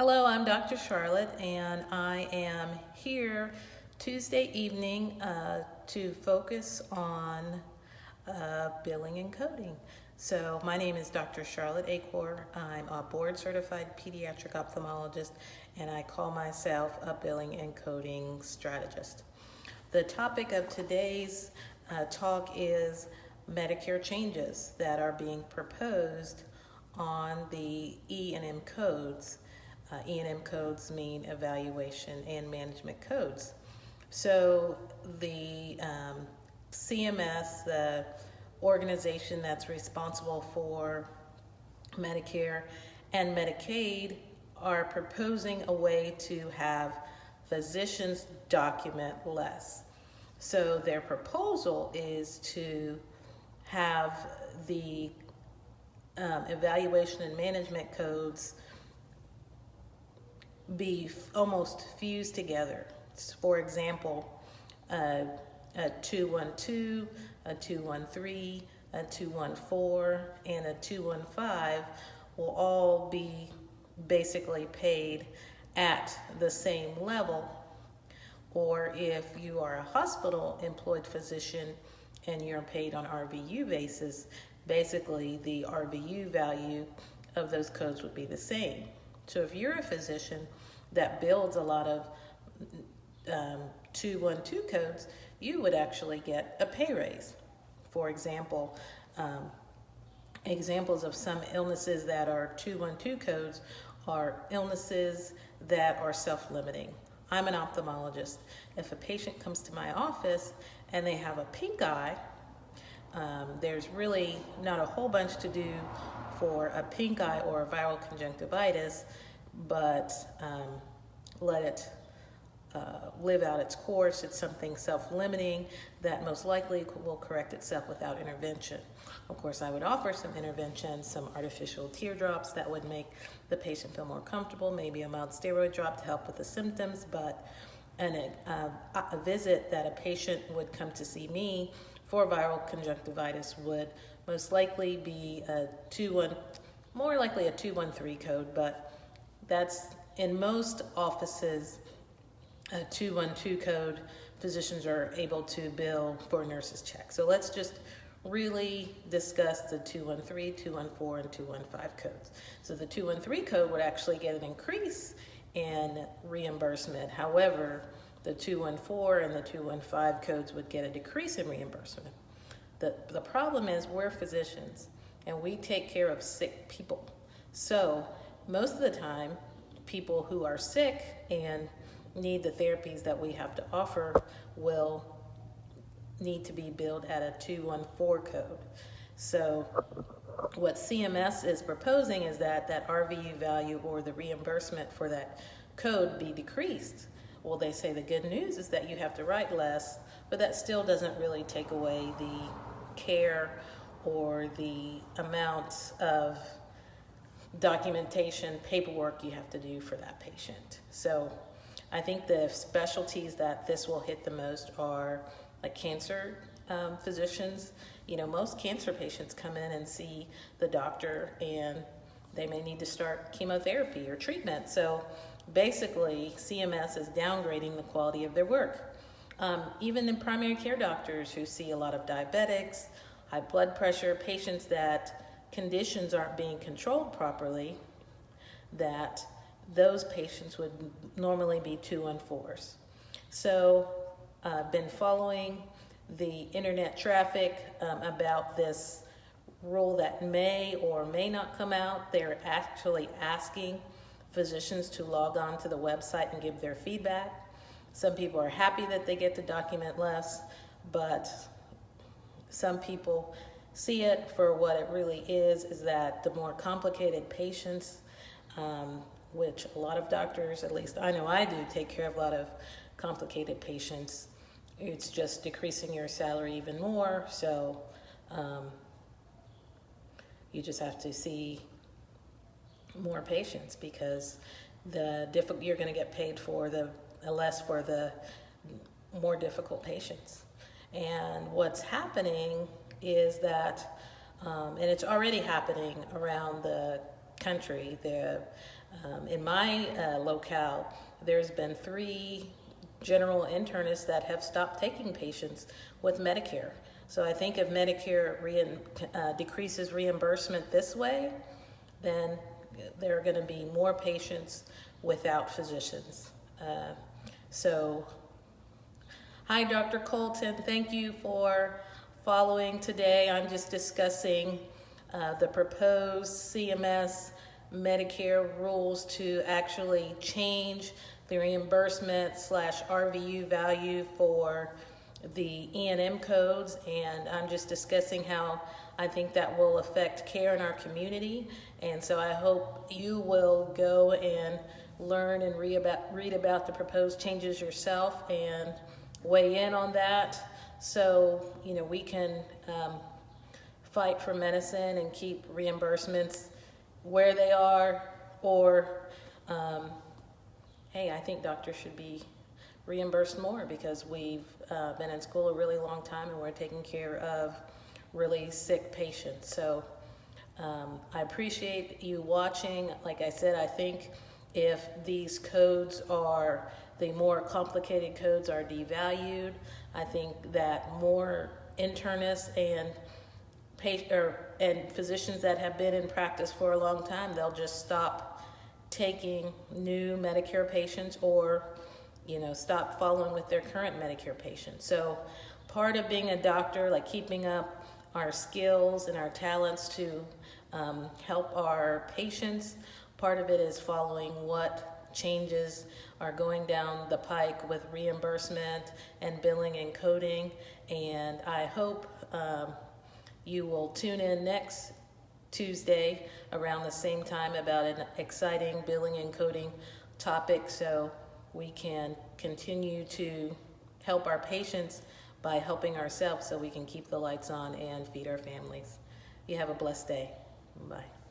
Hello, I'm Dr. Charlotte, and I am here Tuesday evening to focus on billing and coding. So my name is Dr. Charlotte Acor. I'm a board-certified pediatric ophthalmologist, and I call myself a billing and coding strategist. The topic of today's talk is Medicare changes that are being proposed on the E&M codes. E&M codes mean evaluation and management codes. So the CMS, the organization that's responsible for Medicare and Medicaid, are proposing a way to have physicians document less. So their proposal is to have the evaluation and management codes be almost fused together. For example, a 212, a 213, a 214, and a 215 will all be basically paid at the same level. Or if you are a hospital employed physician and you're paid on RVU basis, basically the RVU value of those codes would be the same. So if you're a physician that builds a lot of 212 codes, you would actually get a pay raise. For example, examples of some illnesses that are 212 codes are illnesses that are self-limiting. I'm an ophthalmologist. If a patient comes to my office and they have a pink eye, there's really not a whole bunch to do for a pink eye or a viral conjunctivitis, but let it live out its course. It's something self-limiting that most likely will correct itself without intervention. Of course, I would offer some intervention, some artificial teardrops that would make the patient feel more comfortable, maybe a mild steroid drop to help with the symptoms, but a visit that a patient would come to see me for viral conjunctivitis would most likely be more likely a 213 code, but that's in most offices a 212 code. Physicians are able to bill for nurses' check. So let's just really discuss the 213, 214, and 215 codes. So the 213 code would actually get an increase in reimbursement. However, the 214 and the 215 codes would get a decrease in reimbursement. The problem is we're physicians and we take care of sick people. So most of the time, people who are sick and need the therapies that we have to offer will need to be billed at a 214 code. So what CMS is proposing is that RVU value or the reimbursement for that code be decreased. Well, they say the good news is that you have to write less, but that still doesn't really take away the care or the amount of documentation, paperwork you have to do for that patient. So I think the specialties that this will hit the most are like cancer physicians. You know, most cancer patients come in and see the doctor and they may need to start chemotherapy or treatment. So basically, CMS is downgrading the quality of their work. Even in primary care doctors who see a lot of diabetics, high blood pressure, patients that conditions aren't being controlled properly, that those patients would normally be 214s. So I've been following the internet traffic about this rule that may or may not come out. They're actually asking physicians to log on to the website and give their feedback. Some people are happy that they get to document less, but some people see it for what it really is that the more complicated patients, which a lot of doctors, at least I know I do, take care of a lot of complicated patients. It's just decreasing your salary even more. So you just have to see more patients because you're going to get paid for the less for the more difficult patients. And what's happening is that, and it's already happening around the country. In my locale, there's been 3 general internists that have stopped taking patients with Medicare. So I think if Medicare decreases reimbursement this way, then there are going to be more patients without physicians. Hi, Dr. Colton. Thank you for following today. I'm just discussing the proposed CMS Medicare rules to actually change the reimbursement / RVU value for the E&M codes, and I'm just discussing how I think that will affect care in our community. And so I hope you will go and learn and read about the proposed changes yourself and weigh in on that, so we can fight for medicine and keep reimbursements where they are. Or hey, I think doctors should be reimbursed more because we've been in school a really long time and we're taking care of really sick patients. So I appreciate you watching. Like I said, I think if these codes the more complicated codes are devalued, I think that more internists and physicians that have been in practice for a long time, they'll just stop taking new Medicare patients, or stop following with their current Medicare patients. So part of being a doctor, like keeping up our skills and our talents to help our patients, part of it is following what changes are going down the pike with reimbursement and billing and coding. And I hope you will tune in next Tuesday around the same time about an exciting billing and coding topic, so we can continue to help our patients by helping ourselves so we can keep the lights on and feed our families. You have a blessed day. Bye.